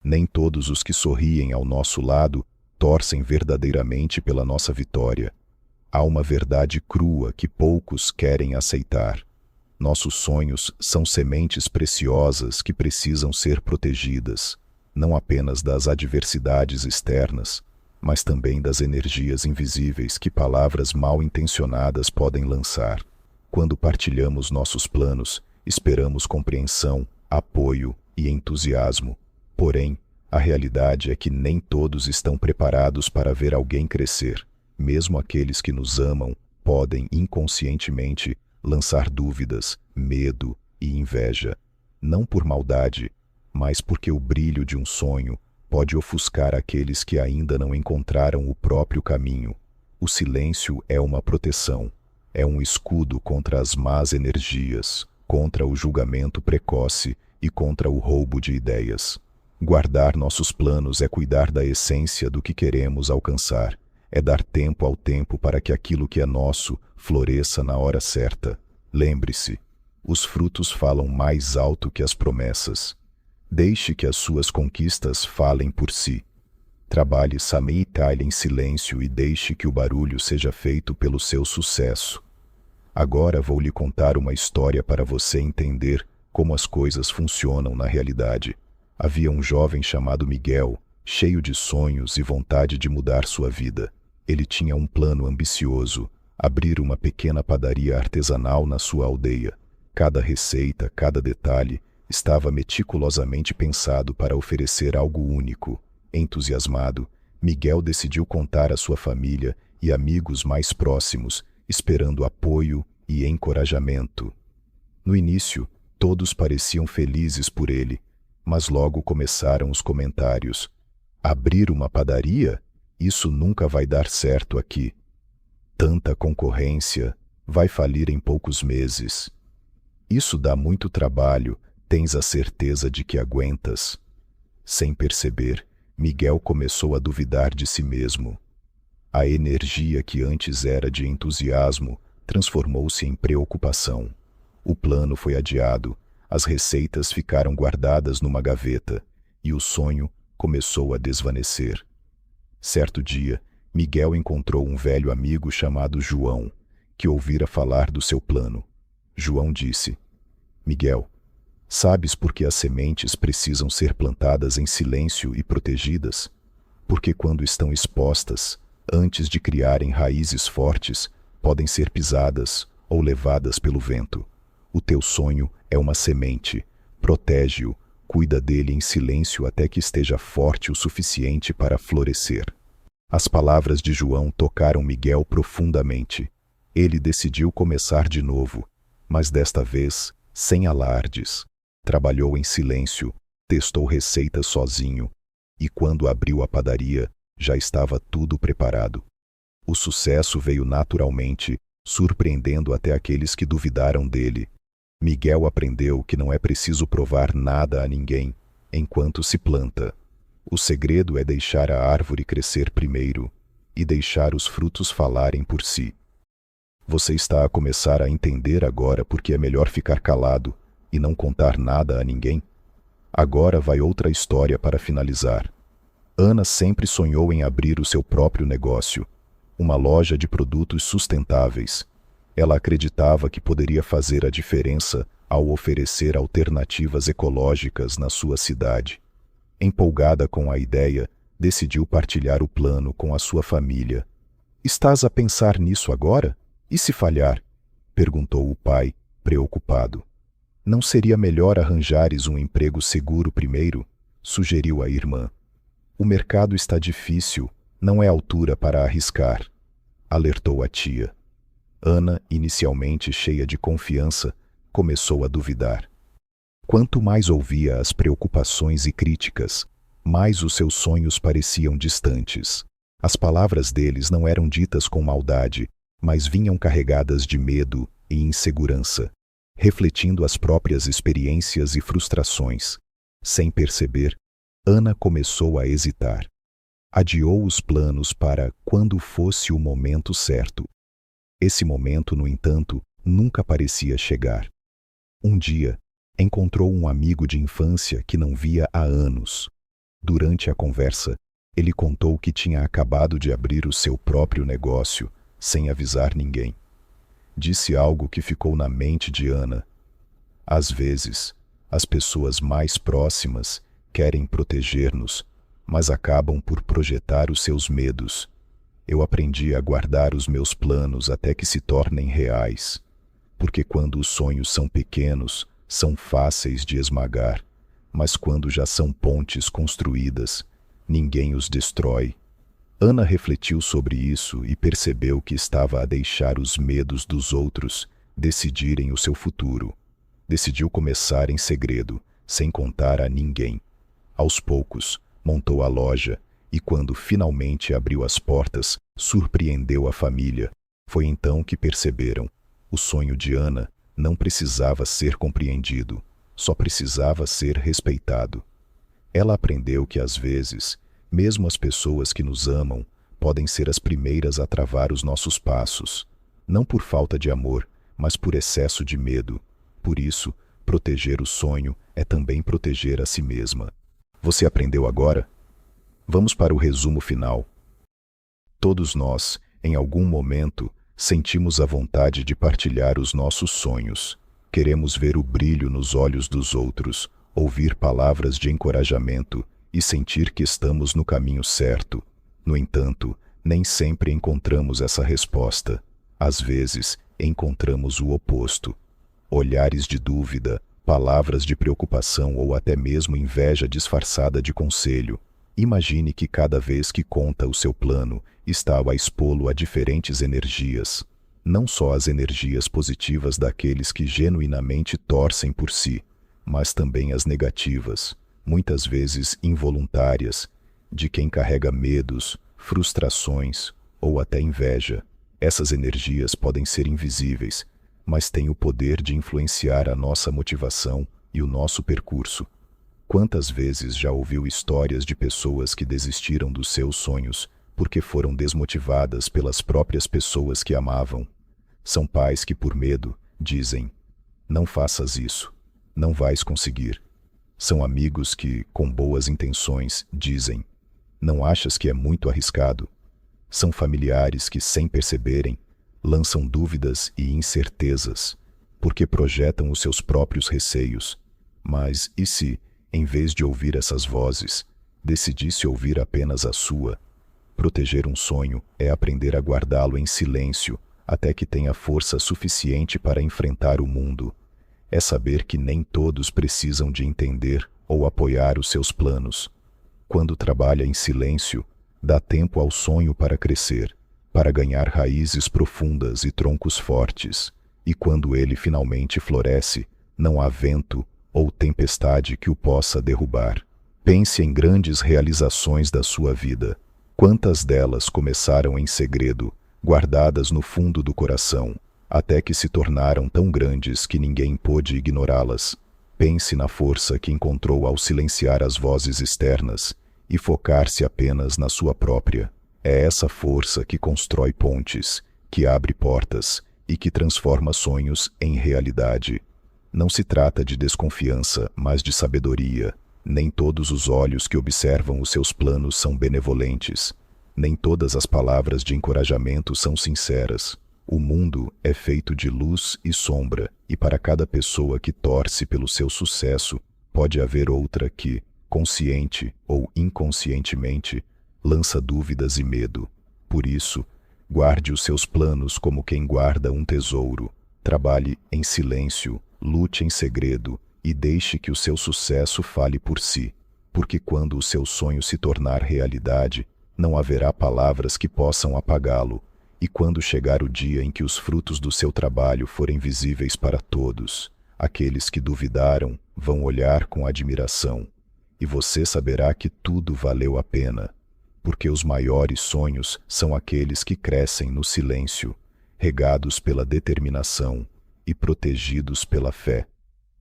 Nem todos os que sorriem ao nosso lado torcem verdadeiramente pela nossa vitória. Há uma verdade crua que poucos querem aceitar. Nossos sonhos são sementes preciosas que precisam ser protegidas, não apenas das adversidades externas, mas também das energias invisíveis que palavras mal intencionadas podem lançar. Quando partilhamos nossos planos, esperamos compreensão, apoio e entusiasmo. Porém, a realidade é que nem todos estão preparados para ver alguém crescer. Mesmo aqueles que nos amam podem inconscientemente lançar dúvidas, medo e inveja, não por maldade, mas porque o brilho de um sonho pode ofuscar aqueles que ainda não encontraram o próprio caminho. O silêncio é uma proteção, é um escudo contra as más energias, contra o julgamento precoce e contra o roubo de ideias. Guardar nossos planos é cuidar da essência do que queremos alcançar, é dar tempo ao tempo para que aquilo que é nosso floresça na hora certa. Lembre-se, os frutos falam mais alto que as promessas. Deixe que as suas conquistas falem por si. Trabalhe Samhita em silêncio e deixe que o barulho seja feito pelo seu sucesso. Agora vou lhe contar uma história para você entender como as coisas funcionam na realidade. Havia um jovem chamado Miguel, cheio de sonhos e vontade de mudar sua vida. Ele tinha um plano ambicioso: abrir uma pequena padaria artesanal na sua aldeia. Cada receita, cada detalhe, estava meticulosamente pensado para oferecer algo único. Entusiasmado, Miguel decidiu contar à sua família e amigos mais próximos, esperando apoio e encorajamento. No início, todos pareciam felizes por ele, mas logo começaram os comentários. Abrir uma padaria? Isso nunca vai dar certo aqui. Tanta concorrência, vai falir em poucos meses. Isso dá muito trabalho, tens a certeza de que aguentas? Sem perceber, Miguel começou a duvidar de si mesmo. A energia que antes era de entusiasmo transformou-se em preocupação. O plano foi adiado, as receitas ficaram guardadas numa gaveta e o sonho começou a desvanecer. Certo dia, Miguel encontrou um velho amigo chamado João, que ouvira falar do seu plano. João disse: Miguel, sabes por que as sementes precisam ser plantadas em silêncio e protegidas? Porque quando estão expostas, antes de criarem raízes fortes, podem ser pisadas ou levadas pelo vento. O teu sonho é uma semente. Protege-o, cuida dele em silêncio até que esteja forte o suficiente para florescer. As palavras de João tocaram Miguel profundamente. Ele decidiu começar de novo, mas desta vez sem alardes. Trabalhou em silêncio, testou receitas sozinho, e quando abriu a padaria, já estava tudo preparado. O sucesso veio naturalmente, surpreendendo até aqueles que duvidaram dele. Miguel aprendeu que não é preciso provar nada a ninguém enquanto se planta. O segredo é deixar a árvore crescer primeiro e deixar os frutos falarem por si. Você está a começar a entender agora por que é melhor ficar calado e não contar nada a ninguém? Agora vai outra história para finalizar. Ana sempre sonhou em abrir o seu próprio negócio, uma loja de produtos sustentáveis. Ela acreditava que poderia fazer a diferença ao oferecer alternativas ecológicas na sua cidade. Empolgada com a ideia, decidiu partilhar o plano com a sua família. Estás a pensar nisso agora? E se falhar? Perguntou o pai, preocupado. Não seria melhor arranjares um emprego seguro primeiro? Sugeriu a irmã. O mercado está difícil, não é altura para arriscar, alertou a tia. Ana, inicialmente cheia de confiança, começou a duvidar. Quanto mais ouvia as preocupações e críticas, mais os seus sonhos pareciam distantes. As palavras deles não eram ditas com maldade, mas vinham carregadas de medo e insegurança, refletindo as próprias experiências e frustrações. Sem perceber, Ana começou a hesitar. Adiou os planos para quando fosse o momento certo. Esse momento, no entanto, nunca parecia chegar. Um dia, encontrou um amigo de infância que não via há anos. Durante a conversa, ele contou que tinha acabado de abrir o seu próprio negócio, sem avisar ninguém. Disse algo que ficou na mente de Ana. Às vezes, as pessoas mais próximas querem proteger-nos, mas acabam por projetar os seus medos. Eu aprendi a guardar os meus planos até que se tornem reais, porque quando os sonhos são pequenos, são fáceis de esmagar, mas quando já são pontes construídas, ninguém os destrói. Ana refletiu sobre isso e percebeu que estava a deixar os medos dos outros decidirem o seu futuro. Decidiu começar em segredo, sem contar a ninguém. Aos poucos, montou a loja e, quando finalmente abriu as portas, surpreendeu a família. Foi então que perceberam: o sonho de Ana não precisava ser compreendido, só precisava ser respeitado. Ela aprendeu que, às vezes, mesmo as pessoas que nos amam podem ser as primeiras a travar os nossos passos, não por falta de amor, mas por excesso de medo. Por isso, proteger o sonho é também proteger a si mesma. Você aprendeu agora? Vamos para o resumo final. Todos nós, em algum momento, sentimos a vontade de partilhar os nossos sonhos. Queremos ver o brilho nos olhos dos outros, ouvir palavras de encorajamento e sentir que estamos no caminho certo. No entanto, nem sempre encontramos essa resposta. Às vezes, encontramos o oposto. Olhares de dúvida, palavras de preocupação ou até mesmo inveja disfarçada de conselho. Imagine que cada vez que conta o seu plano, está a expô-lo a diferentes energias. Não só as energias positivas daqueles que genuinamente torcem por si, mas também as negativas, muitas vezes involuntárias, de quem carrega medos, frustrações ou até inveja. Essas energias podem ser invisíveis, mas têm o poder de influenciar a nossa motivação e o nosso percurso. Quantas vezes já ouviu histórias de pessoas que desistiram dos seus sonhos porque foram desmotivadas pelas próprias pessoas que amavam? São pais que, por medo, dizem: não faças isso, não vais conseguir. São amigos que, com boas intenções, dizem: não achas que é muito arriscado? São familiares que, sem perceberem, lançam dúvidas e incertezas, porque projetam os seus próprios receios. Mas e se, em vez de ouvir essas vozes, decidisse ouvir apenas a sua? Proteger um sonho é aprender a guardá-lo em silêncio até que tenha força suficiente para enfrentar o mundo. É saber que nem todos precisam de entender ou apoiar os seus planos. Quando trabalha em silêncio, dá tempo ao sonho para crescer, para ganhar raízes profundas e troncos fortes. E quando ele finalmente floresce, não há vento ou tempestade que o possa derrubar. Pense em grandes realizações da sua vida. Quantas delas começaram em segredo, guardadas no fundo do coração, até que se tornaram tão grandes que ninguém pôde ignorá-las. Pense na força que encontrou ao silenciar as vozes externas e focar-se apenas na sua própria. É essa força que constrói pontes, que abre portas e que transforma sonhos em realidade. Não se trata de desconfiança, mas de sabedoria. Nem todos os olhos que observam os seus planos são benevolentes. Nem todas as palavras de encorajamento são sinceras. O mundo é feito de luz e sombra, e para cada pessoa que torce pelo seu sucesso, pode haver outra que, consciente ou inconscientemente, lança dúvidas e medo. Por isso, guarde os seus planos como quem guarda um tesouro. Trabalhe em silêncio, lute em segredo e deixe que o seu sucesso fale por si, porque quando o seu sonho se tornar realidade, não haverá palavras que possam apagá-lo, e quando chegar o dia em que os frutos do seu trabalho forem visíveis para todos, aqueles que duvidaram vão olhar com admiração, e você saberá que tudo valeu a pena, porque os maiores sonhos são aqueles que crescem no silêncio, regados pela determinação e protegidos pela fé.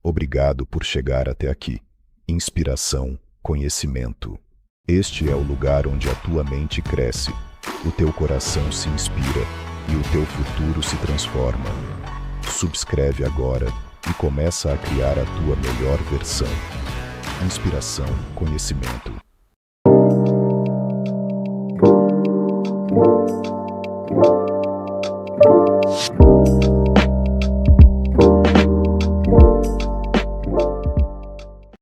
Obrigado por chegar até aqui. Inspiração, conhecimento. Este é o lugar onde a tua mente cresce, o teu coração se inspira e o teu futuro se transforma. Subscreve agora e começa a criar a tua melhor versão. Inspiração, conhecimento.